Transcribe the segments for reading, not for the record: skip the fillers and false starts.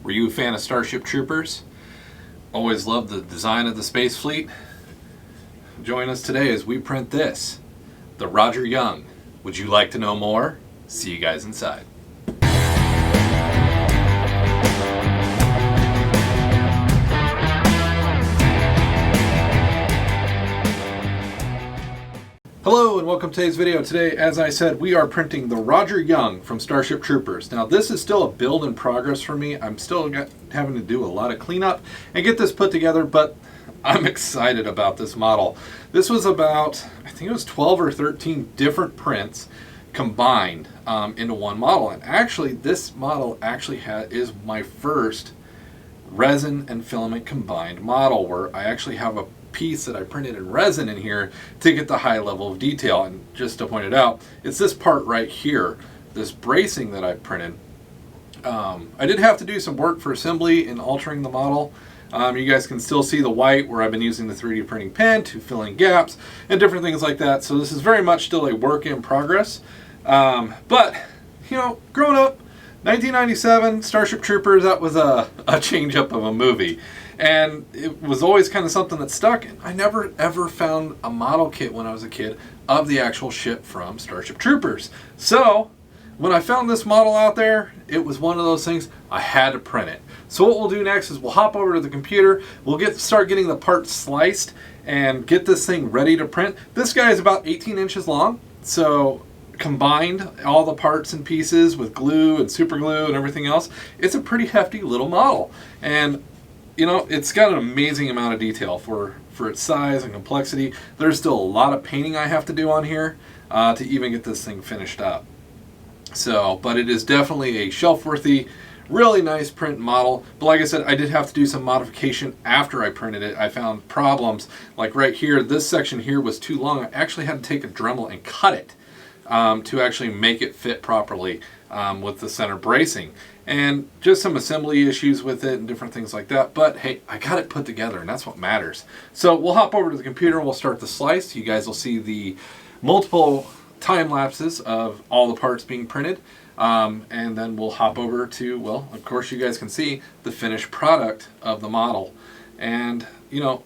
Were you a fan of Starship Troopers? Always loved the design of the space fleet? Join us today as we print this, the Rodger Young. Would you like to know more? See you guys inside. Hello and welcome to today's video. Today, as I said, we are printing the Rodger Young from Starship Troopers. Now this is still a build in progress for me. I'm still having to do a lot of cleanup and get this put together, but I'm excited about this model. This was about, I think it was 12 or 13 different prints combined into one model. And actually this model actually is my first resin and filament combined model, where I actually have a piece that I printed in resin in here to get the high level of detail. And just to point it out, it's this part right here, this bracing that I printed. I did have to do some work for assembly in altering the model. You guys can still see the white where I've been using the 3D printing pen to fill in gaps and different things like that. So this is very much still a work in progress. But, you know, growing up, 1997, Starship Troopers, that was a change up of a movie. And it was always kind of something that stuck. And I never ever found a model kit when I was a kid of the actual ship from Starship Troopers. So when I found this model out there, it was one of those things I had to print it. So what we'll do next is we'll hop over to the computer, we'll start getting the parts sliced and get this thing ready to print. This guy is about 18 inches long, so combined all the parts and pieces with glue and super glue and everything else, it's a pretty hefty little model. And you know, it's got an amazing amount of detail for its size and complexity. There's still a lot of painting I have to do on here to even get this thing finished up. So, but it is definitely a shelf-worthy, really nice print model. But like I said, I did have to do some modification after I printed it. I found problems, like right here, this section here was too long. I actually had to take a Dremel and cut it to actually make it fit properly with the center bracing. And just some assembly issues with it and different things like that. But hey, I got it put together and that's what matters. So we'll hop over to the computer and we'll start the slice. You guys will see the multiple time lapses of all the parts being printed. And then we'll hop over to, well, of course you guys can see the finished product of the model. And, you know,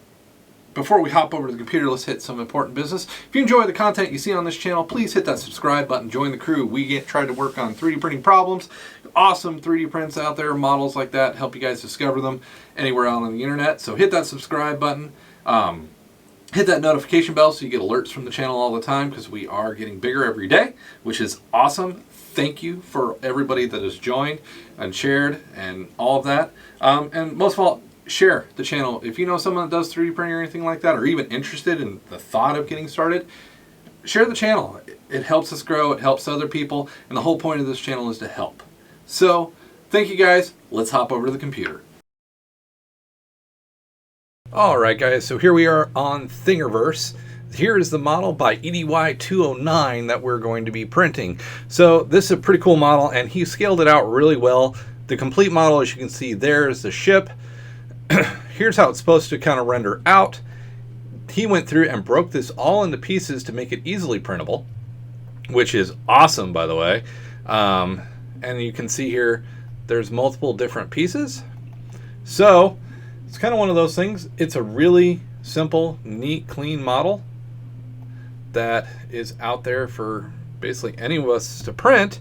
before we hop over to the computer, let's hit some important business. If you enjoy the content you see on this channel, please hit that subscribe button, join the crew. We try to work on 3D printing problems, awesome 3D prints out there, models like that, help you guys discover them anywhere out on the internet. So hit that subscribe button, hit that notification bell so you get alerts from the channel all the time, because we are getting bigger every day, which is awesome. Thank you for everybody that has joined and shared and all of that. And most of all, share the channel. If you know someone that does 3D printing or anything like that, or even interested in the thought of getting started, share the channel. It helps us grow, it helps other people, and the whole point of this channel is to help. So, thank you guys. Let's hop over to the computer. Alright guys, so here we are on Thingiverse. Here is the model by EDY209 that we're going to be printing. So this is a pretty cool model, and he scaled it out really well. The complete model, as you can see, there is the ship. Here's how it's supposed to kind of render out. He went through and broke this all into pieces to make it easily printable, which is awesome, by the way. And you can see here there's multiple different pieces. So it's kind of one of those things. It's a really simple, neat, clean model that is out there for basically any of us to print.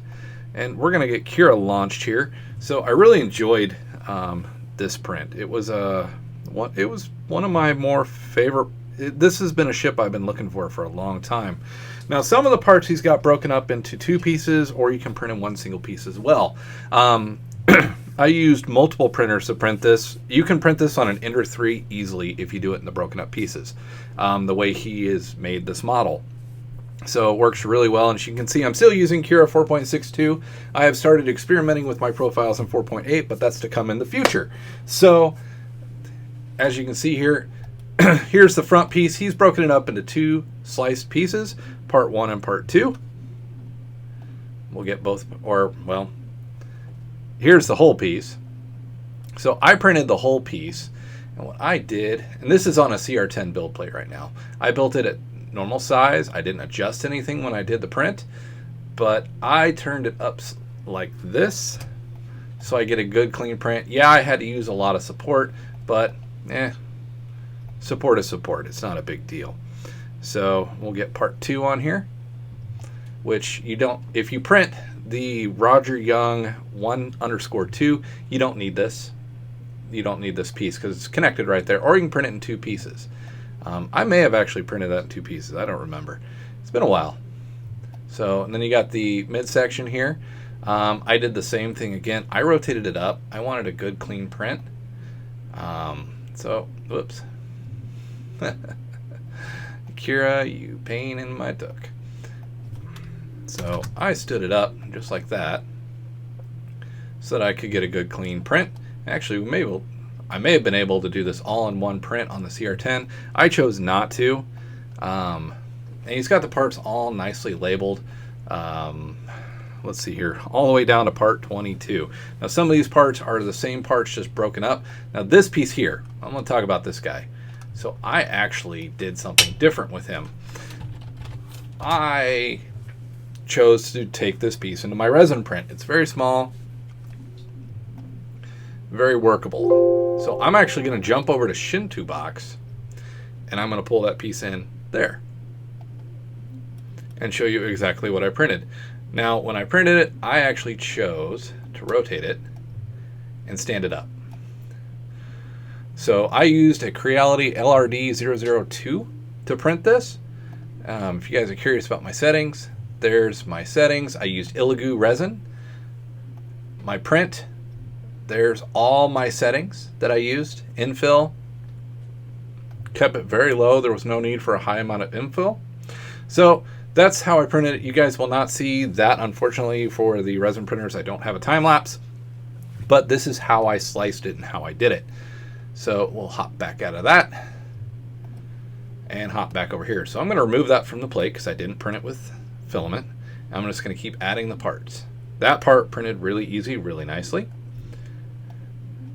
And we're going to get Cura launched here. So I really enjoyed this print. It was one of my more favorite. This has been a ship I've been looking for a long time. Now some of the parts he's got broken up into two pieces, or you can print in one single piece as well. I used multiple printers to print this. You can print this on an Ender 3 easily if you do it in the broken up pieces, the way he has made this model. So it works really well, and as you can see, I'm still using Cura 4.62. I have started experimenting with my profiles in 4.8, but that's to come in the future. So as you can see here, here's the front piece. He's broken it up into two sliced pieces, part 1 and part 2. We'll get both, or well, here's the whole piece. So I printed the whole piece, and what I did, and this is on a CR10 build plate right now. I built it at normal size. I didn't adjust anything when I did the print, but I turned it up like this so I get a good clean print. Yeah, I had to use a lot of support, but support is support. It's not a big deal. So we'll get part 2 on here, which you don't, if you print the Rodger Young 1_2, you don't need this. You don't need this piece because it's connected right there, or you can print it in 2 pieces. I may have actually printed that in 2 pieces. I don't remember. It's been a while. So, and then you got the midsection here. I did the same thing again. I rotated it up. I wanted a good clean print. So, whoops. Cura, you pain in my duck. So I stood it up just like that so that I could get a good clean print. Actually, I may have been able to do this all in one print on the CR10. I chose not to. And he's got the parts all nicely labeled. Let's see here, all the way down to part 22. Now some of these parts are the same parts, just broken up. Now this piece here, I'm going to talk about this guy. So I actually did something different with him. I chose to take this piece into my resin print. It's very small, very workable. So I'm actually going to jump over to Shinto Box, and I'm going to pull that piece in there and show you exactly what I printed. Now, when I printed it, I actually chose to rotate it and stand it up. So I used a Creality LRD002 to print this. If you guys are curious about my settings, there's my settings. I used Iligoo resin. My print, there's all my settings that I used. Infill, kept it very low. There was no need for a high amount of infill. So that's how I printed it. You guys will not see that, unfortunately, for the resin printers. I don't have a time lapse, but this is how I sliced it and how I did it. So we'll hop back out of that and hop back over here. So I'm going to remove that from the plate because I didn't print it with filament. I'm just going to keep adding the parts. That part printed really easy, really nicely.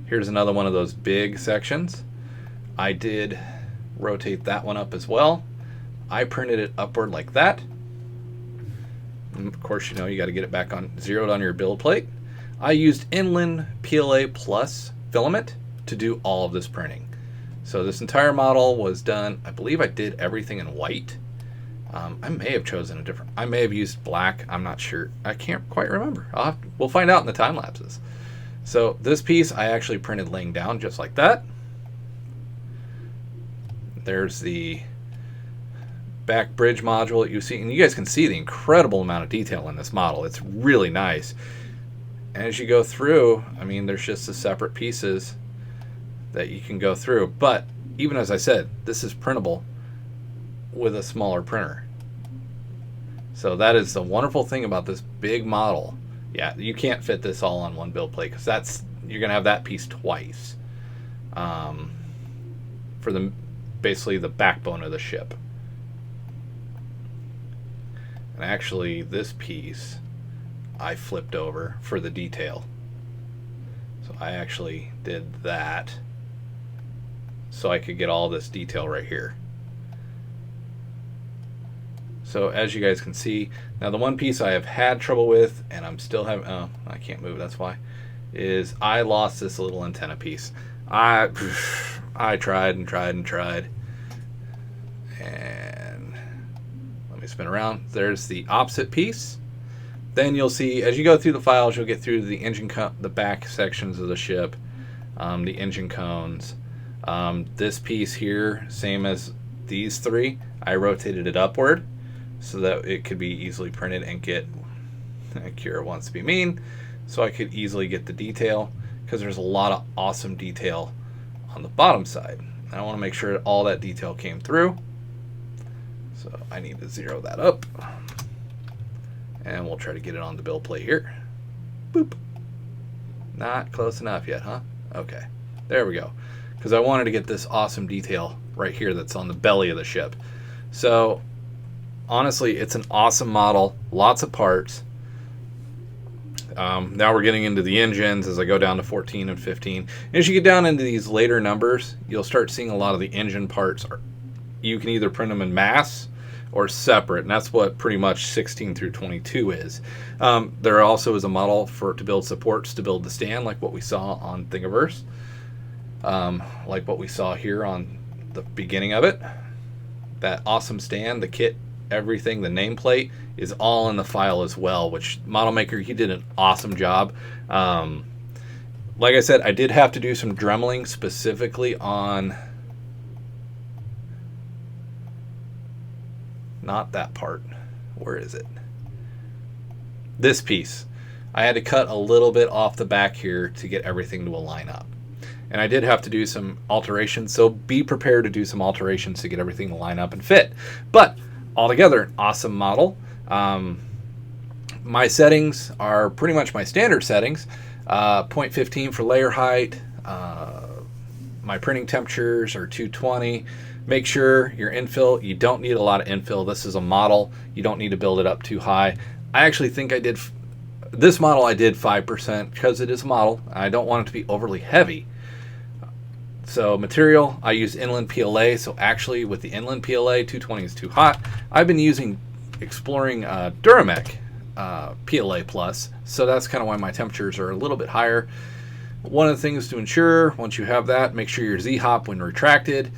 Here's another one of those big sections. I did rotate that one up as well. I printed it upward like that. And of course, you know, you got to get it back on zeroed on your build plate. I used Inland PLA Plus filament to do all of this printing. So this entire model was done, I believe I did everything in white. I may have chosen a different, I may have used black, I'm not sure. I can't quite remember. We'll find out in the time lapses. So this piece I actually printed laying down just like that. There's the back bridge module that you see, and you guys can see the incredible amount of detail in this model. It's really nice. And as you go through, I mean, there's just the separate pieces that you can go through. But even as I said, this is printable with a smaller printer. So that is the wonderful thing about this big model. Yeah, you can't fit this all on one build plate because you're gonna have that piece twice for basically the backbone of the ship. And actually this piece I flipped over for the detail. So I actually did that so I could get all this detail right here. So as you guys can see, now the one piece I have had trouble with, and I'm still having, oh, I can't move, that's why, is I lost this little antenna piece. I tried and tried and tried. And let me spin around. There's the opposite piece. Then you'll see, as you go through the files, you'll get through the engine, the back sections of the ship, the engine cones. This piece here, same as these three, I rotated it upward so that it could be easily printed and get, Cura wants to be mean, so I could easily get the detail, because there's a lot of awesome detail on the bottom side. And I want to make sure that all that detail came through. So I need to zero that up. And we'll try to get it on the build plate here. Boop. Not close enough yet, huh? Okay. There we go. Because I wanted to get this awesome detail right here that's on the belly of the ship. So honestly, it's an awesome model. Lots of parts. Now we're getting into the engines as I go down to 14 and 15. And as you get down into these later numbers, you'll start seeing a lot of the engine parts. You can either print them in mass, or separate, and that's what pretty much 16 through 22 is. There also is a model to build supports to build the stand, like what we saw on Thingiverse, like what we saw here on the beginning of it. That awesome stand, the kit, everything, the nameplate is all in the file as well, which Model Maker, he did an awesome job. Like I said, I did have to do some dremeling specifically on, not that part, where is it? This piece. I had to cut a little bit off the back here to get everything to align up. And I did have to do some alterations, so be prepared to do some alterations to get everything to line up and fit. But altogether, an awesome model. My settings are pretty much my standard settings. 0.15 for layer height. My printing temperatures are 220. Make sure your infill, you don't need a lot of infill. This is a model. You don't need to build it up too high. I actually think I did, this model I did 5% because it is a model. I don't want it to be overly heavy. So material, I use inland PLA. So actually with the inland PLA, 220 is too hot. I've been exploring Duramec PLA Plus. So that's kind of why my temperatures are a little bit higher. One of the things to ensure, once you have that, make sure your Z-hop when retracted.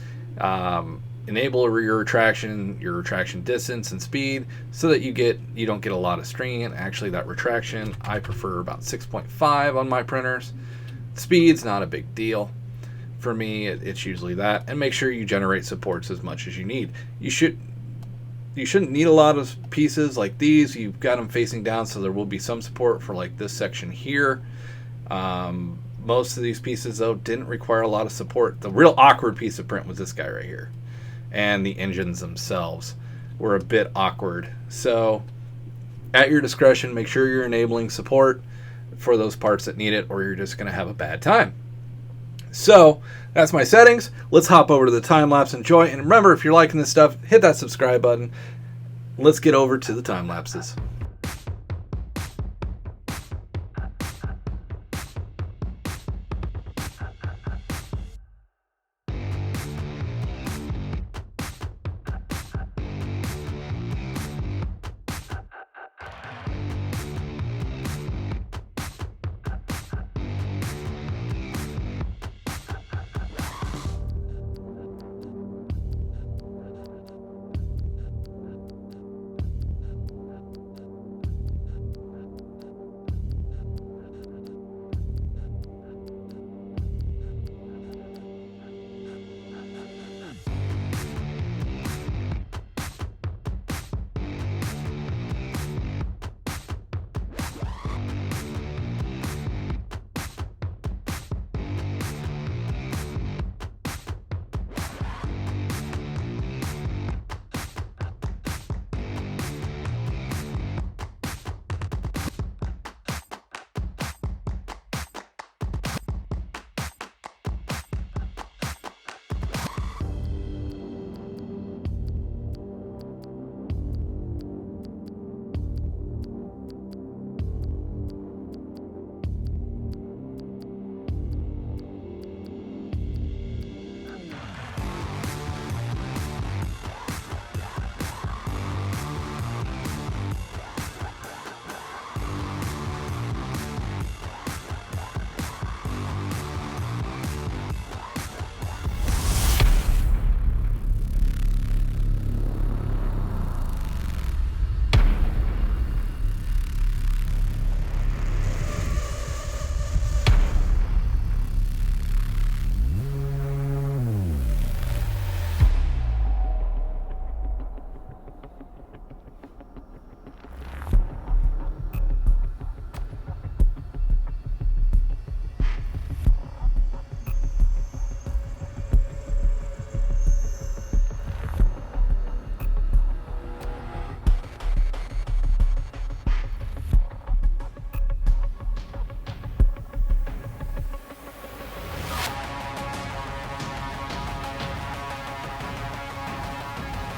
Enable your retraction distance and speed so that you don't get a lot of stringing. And actually that retraction, I prefer about 6.5 on my printers. Speed's not a big deal. For me, it's usually that. And make sure you generate supports as much as you need. You shouldn't need a lot of pieces like these. You've got them facing down, so there will be some support for like this section here. Most of these pieces, though, didn't require a lot of support. The real awkward piece of print was this guy right here. And the engines themselves were a bit awkward. So at your discretion, make sure you're enabling support for those parts that need it, or you're just going to have a bad time. So that's my settings. Let's hop over to the time lapse. Enjoy. And remember, if you're liking this stuff, hit that subscribe button. Let's get over to the time lapses.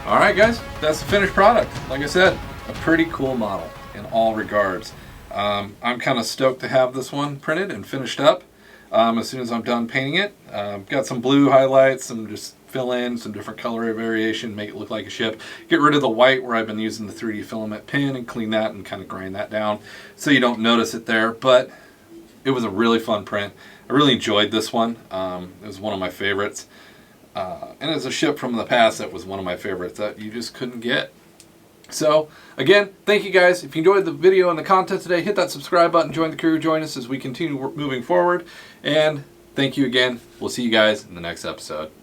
Alright guys, that's the finished product. Like I said, a pretty cool model in all regards. I'm kind of stoked to have this one printed and finished up as soon as I'm done painting it. Got some blue highlights, some just fill in some different color variation, make it look like a ship. Get rid of the white where I've been using the 3D filament pen and clean that and kind of grind that down so you don't notice it there. But it was a really fun print. I really enjoyed this one. It was one of my favorites. And as a ship from the past, that was one of my favorites that you just couldn't get. So, again, thank you guys. If you enjoyed the video and the content today, hit that subscribe button, join the crew, join us as we continue moving forward. And thank you again. We'll see you guys in the next episode.